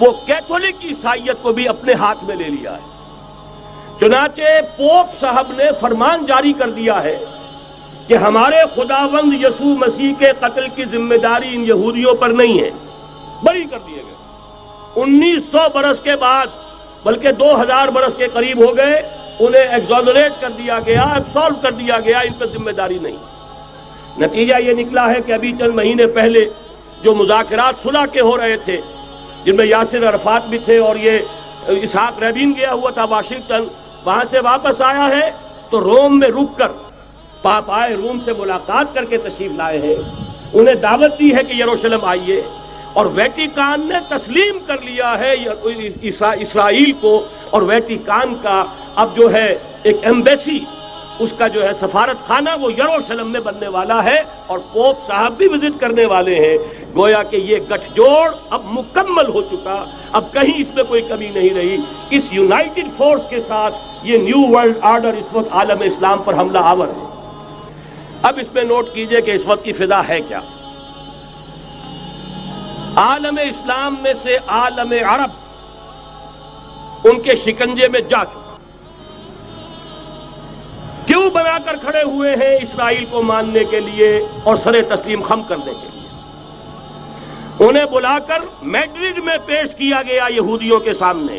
وہ کیتھولک عیسائیت کو بھی اپنے ہاتھ میں لے لیا ہے۔ چنانچہ پوپ صاحب نے فرمان جاری کر دیا ہے کہ ہمارے خداوند یسوع مسیح کے قتل کی ذمہ داری ان یہودیوں پر نہیں ہے، بری کر دیے گئے۔ 1900 برس کے بعد، بلکہ 2000 برس کے قریب ہو گئے، انہیں ایگزونریٹ کر دیا گیا، ایبسالو کر دیا گیا، ان پر ذمہ داری نہیں۔ نتیجہ یہ نکلا ہے کہ ابھی چند مہینے پہلے جو مذاکرات صلح کے ہو رہے تھے، جن میں یاسر عرفات بھی تھے اور یہ اسحاق رابین گیا ہوا تھا واشنگٹن، وہاں سے واپس آیا ہے تو روم میں رک کر پاپائے روم سے ملاقات کر کے تشریف لائے ہیں، انہیں دعوت دی ہے کہ یروشلم آئیے، اور ویٹیکان نے تسلیم کر لیا ہے اسرائیل کو، اور ویٹیکان کا اب جو ہے ایک ایمبیسی، اس کا جو ہے سفارت خانہ وہ یروشلم میں بننے والا ہے، اور پوپ صاحب بھی وزٹ کرنے والے ہیں۔ گویا کہ یہ گٹھ جوڑ اب مکمل ہو چکا، اب کہیں اس میں کوئی کمی نہیں رہی۔ اس یونائٹڈ فورس کے ساتھ یہ نیو ورلڈ آرڈر اس وقت عالم اسلام پر حملہ آور ہے۔ اب اس میں نوٹ کیجئے کہ اس وقت کی فضا ہے کیا۔ عالم اسلام میں سے عالم عرب ان کے شکنجے میں جا چکا، کیوں بنا کر کھڑے ہوئے ہیں اسرائیل کو ماننے کے لیے اور سر تسلیم خم کرنے کے لیے۔ انہیں بلا کر میڈرڈ میں پیش کیا گیا یہودیوں کے سامنے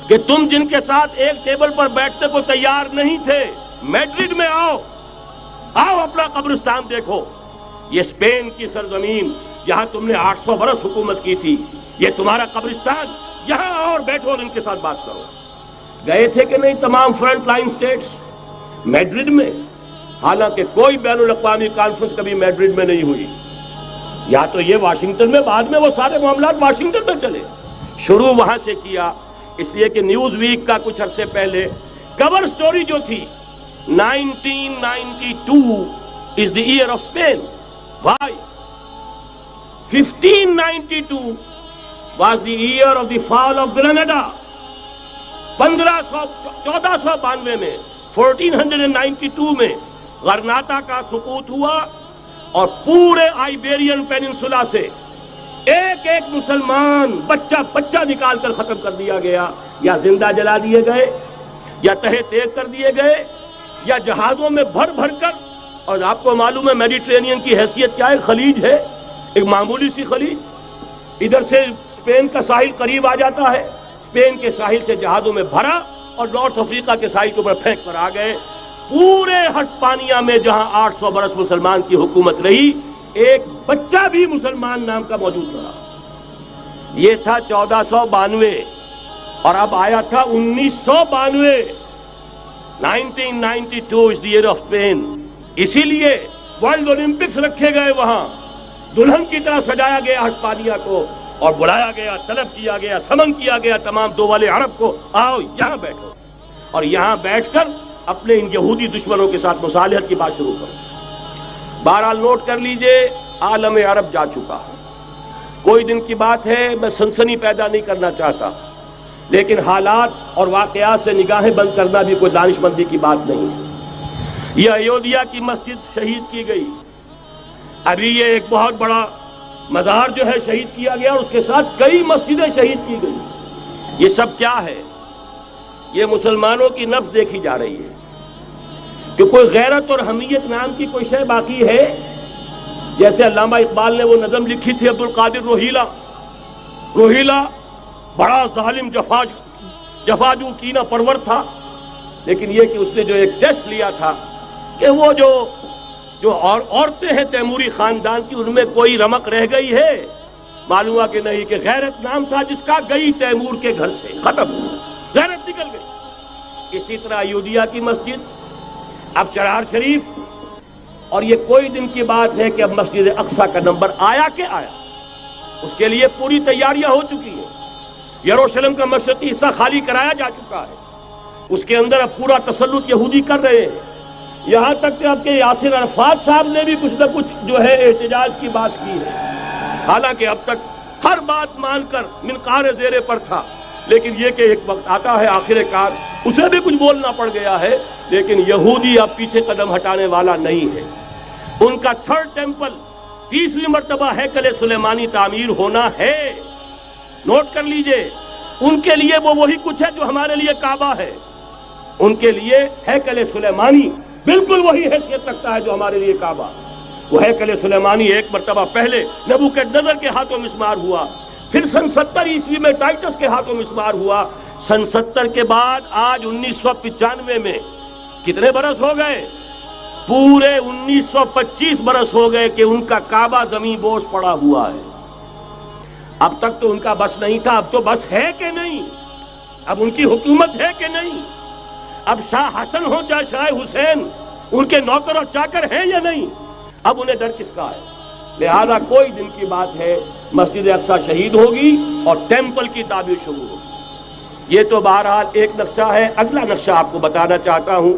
کہ تم جن کے ساتھ ایک ٹیبل پر بیٹھنے کو تیار نہیں تھے، میڈرڈ میں آؤ، آؤ اپنا قبرستان دیکھو، یہ اسپین کی سرزمین جہاں تم نے 800 برس حکومت کی تھی، یہ تمہارا قبرستان، یہاں آؤ اور بیٹھو اور ان کے ساتھ بات کرو۔ گئے تھے کہ نہیں تمام فرنٹ لائن سٹیٹس میڈرڈ میں؟ حالانکہ کوئی بین الاقوامی کانفرنس کبھی میڈرڈ میں نہیں ہوئی، یا تو یہ واشنگٹن میں، بعد میں وہ سارے معاملات واشنگٹن میں چلے، شروع وہاں سے کیا۔ اس لیے کہ نیوز ویک کا کچھ عرصے پہلے کور سٹوری جو تھی 1992 is the year of Spain. Why? 1592 was the year of the fall of Granada. 1492 میں 1492 میں غرناطہ کا سقوط ہوا، اور پورے آئیبیرین پیننسولا سے ایک ایک مسلمان بچہ بچہ نکال کر ختم کر دیا گیا، یا زندہ جلا دیے گئے، یا تہہ تیغ کر دیے گئے، یا جہازوں میں بھر بھر کر۔ اور آپ کو معلوم ہے میڈیٹرینین کی حیثیت کیا ہے، خلیج ہے، ایک معمولی سی خلیج، ادھر سے اسپین کا ساحل قریب آ جاتا ہے، اسپین کے ساحل سے جہازوں میں بھرا اور نارتھ افریقہ کے ساحل کے اوپر پھینک کر آ گئے۔ پورے ہسپانیہ میں جہاں 800 برس مسلمان کی حکومت رہی، ایک بچہ بھی مسلمان نام کا موجود رہا۔ یہ تھا 1492، اور اب آیا تھا 1992۔ 1992 is the year of Spain۔ اسی لیے ورلڈ اولمپکس رکھے گئے، وہاں دلہن کی طرح سجایا گیا ہسپانیہ کو، اور بلایا گیا، طلب کیا گیا، سمن کیا گیا تمام دول عرب کو، آؤ یہاں بیٹھو، اور یہاں بیٹھ کر اپنے ان یہودی دشمنوں کے ساتھ مصالحت کی بات شروع کرو۔ بہرحال نوٹ کر لیجئے، عالم عرب جا چکا۔ کوئی دن کی بات ہے، میں سنسنی پیدا نہیں کرنا چاہتا، لیکن حالات اور واقعات سے نگاہیں بند کرنا بھی کوئی دانش مندی کی بات نہیں ہے۔ یہ ایودھیا کی مسجد شہید کی گئی، ابھی یہ ایک بہت بڑا مزار جو ہے شہید کیا گیا، اور اس کے ساتھ کئی مسجدیں شہید کی گئی۔ یہ سب کیا ہے؟ یہ مسلمانوں کی نفس دیکھی جا رہی ہے کہ کوئی غیرت اور حمیت نام کی کوئی شے باقی ہے؟ جیسے علامہ اقبال نے وہ نظم لکھی تھی عبد القادر روہیلا بڑا ظالم جفاجو کینہ پرور تھا، لیکن یہ کہ اس نے جو ایک ٹیسٹ لیا تھا کہ وہ جو عورتیں ہیں تیموری خاندان کی، ان میں کوئی رمق رہ گئی ہے؟ معلوم ہوا کہ نہیں، کہ غیرت نام تھا جس کا گئی تیمور کے گھر سے، ختم، غیرت نکل گئی۔ اسی طرح ایودھیا کی مسجد، اب چرار شریف، اور یہ کوئی دن کی بات ہے کہ اب مسجد اقصیٰ کا نمبر آیا کہ آیا، اس کے لیے پوری تیاریاں ہو چکی ہیں۔ یروشلم کا مشرقی حصہ خالی کرایا جا چکا ہے، اس کے اندر اب پورا تسلط یہودی کر رہے ہیں، یہاں تک کہ اب کے یاسر عرفات صاحب نے بھی کچھ نہ کچھ جو ہے احتجاج کی بات کی ہے، حالانکہ اب تک ہر بات مان کر منقار زیر پر تھا، لیکن یہ کہ ایک وقت آتا ہے آخر کار اسے بھی کچھ بولنا پڑ گیا ہے۔ لیکن یہودی اب پیچھے قدم ہٹانے والا نہیں ہے۔ ان کا تھرڈ ٹیمپل، تیسری مرتبہ ہیکل سلیمانی تعمیر ہونا ہے، نوٹ کر لیجئے، ان کے لیے وہ وہی کچھ ہے جو ہمارے لیے کعبہ ہے. ان کے لیے ہیکل سلیمانی بالکل وہی حیثیت رکھتا ہے جو ہمارے لیے کعبہ. وہ ہیکل سلیمانی ایک مرتبہ پہلے نبوکدنضر کے ہاتھوں مسمار ہوا، پھر سن 70 عیسوی میں ٹائٹس کے ہاتھوں مسمار ہوا. سن 70 کے بعد آج 1995 میں کتنے برس ہو گئے؟ پورے 1925 برس ہو گئے کہ ان کا کعبہ زمین بوس پڑا ہوا ہے. اب تک تو ان کا بس نہیں تھا، اب تو بس ہے کہ نہیں؟ اب ان کی حکومت ہے کہ نہیں؟ اب شاہ حسن ہو چاہے شاہ حسین، ان کے نوکر اور چاکر ہیں یا نہیں؟ اب انہیں ڈر کس کا ہے؟ لہذا کوئی دن کی بات ہے مسجد اقصی شہید ہوگی اور ٹیمپل کی تعمیر شروع ہوگی. یہ تو بہرحال ایک نقشہ ہے. اگلا نقشہ آپ کو بتانا چاہتا ہوں،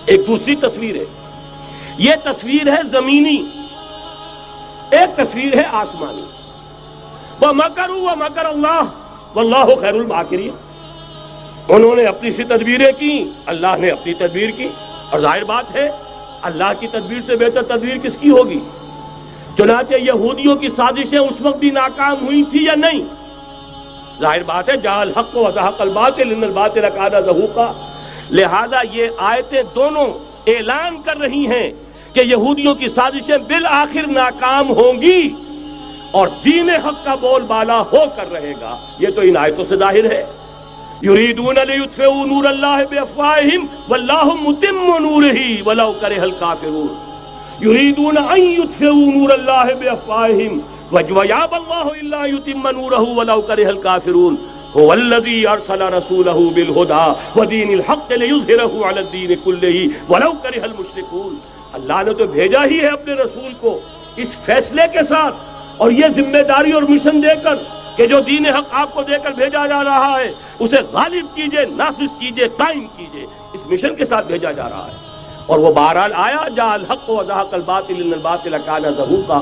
ایک دوسری تصویر ہے. یہ تصویر ہے زمینی، ایک تصویر ہے آسمانی. وَمَكَرُوا وَمَكَرَ اللَّهُ وَاللَّهُ خَيْرُ الْمَاكِرِينَ. انہوں نے اپنی سی تدبیریں کی، اللہ نے اپنی تدبیر کی، اور ظاہر بات ہے اللہ کی تدبیر سے بہتر تدبیر کس کی ہوگی؟ چنانچہ یہودیوں کی سازشیں اس وقت بھی ناکام ہوئی تھی یا نہیں؟ ظاہر بات ہے جاء الحق وزهق الباطل ان الباطل کان زہوقا. لہذا یہ آیتیں دونوں اعلان کر رہی ہیں کہ یہودیوں کی سازشیں بالآخر ناکام ہوں گی اور دین حق کا بول بالا ہو کر رہے گا. یہ تو ان آیتوں سے ظاہر ہے. یریدون لیطفئوا نور اللہ بافواہہم واللہ متم نورہ ولو کرہ الکافرون. یریدون ان یطفئوا نور اللہ بافواہہم ویابى اللہ الا یتم نورہ ولو کرہ الکافرون. هو الذی ارسل رسولہ بالہدى ودین الحق لیظہرہ علی الدین کلہ ولو کرہ المشرکون. اللہ نے تو بھیجا ہی ہے اپنے رسول کو اس فیصلے کے ساتھ اور یہ ذمہ داری اور مشن دے کر کہ جو دین حق آپ کو دے کر بھیجا جا رہا ہے اسے غالب کیجئے، نافذ کیجئے، قائم کیجئے. اس مشن کے ساتھ بھیجا جا رہا ہے اور وہ بہرحال آیا جاء الحق وزهق الباطل ان الباطل کان زہوقا.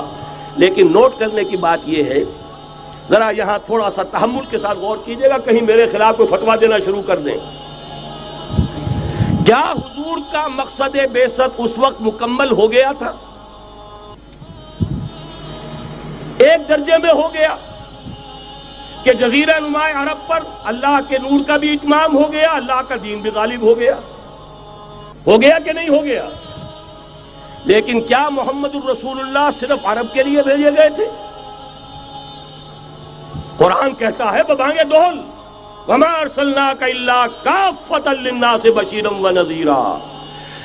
لیکن نوٹ کرنے کی بات یہ ہے، ذرا یہاں تھوڑا سا تحمل کے ساتھ غور کیجئے گا، کہیں میرے خلاف کوئی فتویٰ دینا شروع کر دیں. کیا حضور کا مقصد بعثت اس وقت مکمل ہو گیا تھا؟ ایک درجے میں ہو گیا کہ جزیرہ نما عرب پر اللہ کے نور کا بھی اتمام ہو گیا، اللہ کا دین بھی غالب ہو گیا. ہو گیا کہ نہیں ہو گیا؟ لیکن کیا محمد الرسول اللہ صرف عرب کے لیے بھیجے گئے تھے؟ قرآن کہتا ہے ببانگ دہل وما ارسلناک الا کافۃ للناس بشیرا ونذیرا.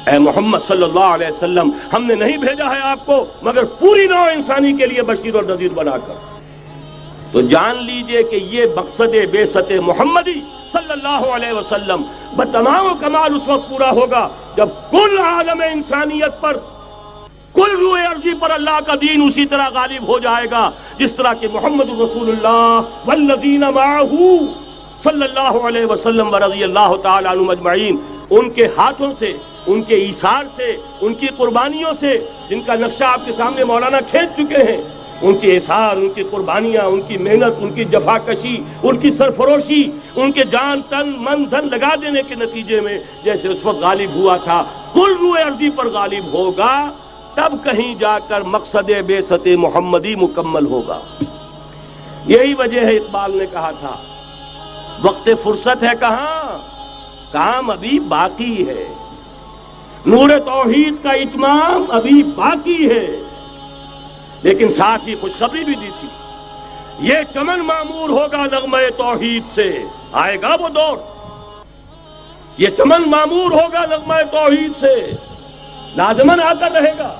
اے محمد صلی اللہ علیہ وسلم، ہم نے نہیں بھیجا ہے آپ کو مگر پوری نوع انسانی کے لیے بشیر اور نذیر بنا کر. تو جان لیجئے کہ یہ مقصد بعثت محمدی صلی اللہ علیہ وسلم بتمام کمال اس وقت پورا ہوگا جب کل عالم انسانیت پر، کل روئے ارضی پر اللہ کا دین اسی طرح غالب ہو جائے گا جس طرح کہ محمد رسول اللہ والذین معہ صلی اللہ علیہ وسلم ورضی اللہ تعالی عنہم اجمعین، ان کے ہاتھوں سے، ان کے ایثار سے، ان کی قربانیوں سے، جن کا نقشہ آپ کے سامنے مولانا کھینچ چکے ہیں، ان کے اثار، ان کی قربانیاں، ان کی محنت، ان کی جفاکشی، ان کی سرفروشی، ان کے جان تن من دھن لگا دینے کے نتیجے میں جیسے اس وقت غالب ہوا تھا کل روئے ارضی پر غالب ہوگا، تب کہیں جا کر مقصد بعثت محمدی مکمل ہوگا. یہی وجہ ہے اقبال نے کہا تھا وقت فرصت ہے کہاں، کام ابھی باقی ہے، نور توحید کا اتمام ابھی باقی ہے. لیکن ساتھ ہی خوشخبری بھی دی تھی، یہ چمن معمور ہوگا نغمہ توحید سے. آئے گا وہ دور، یہ چمن معمور ہوگا نغمہ توحید سے، لازماً آتا رہے گا.